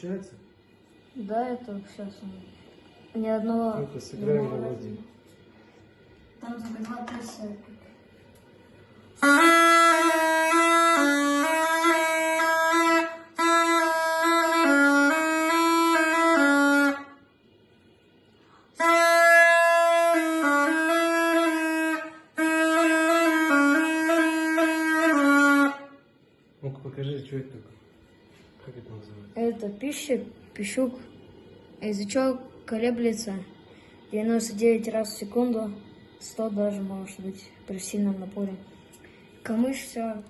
получается? Да, это сейчас ни одного... Ну-ка, сыграем мелодию. Там только два пальца. Ну-ка, покажи, что это такое? Как это называется? Это пища, пищук. Язычок колеблется 99 раз в секунду, 100 даже, может быть, при сильном напоре. Камыш все.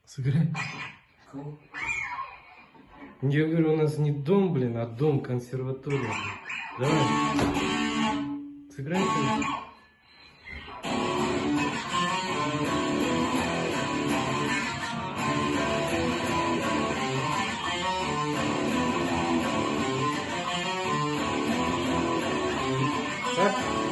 Сыграем. Я говорю, у нас не дом, блин, а дом, консерватория. Блин. Давай. Сыграем. Так?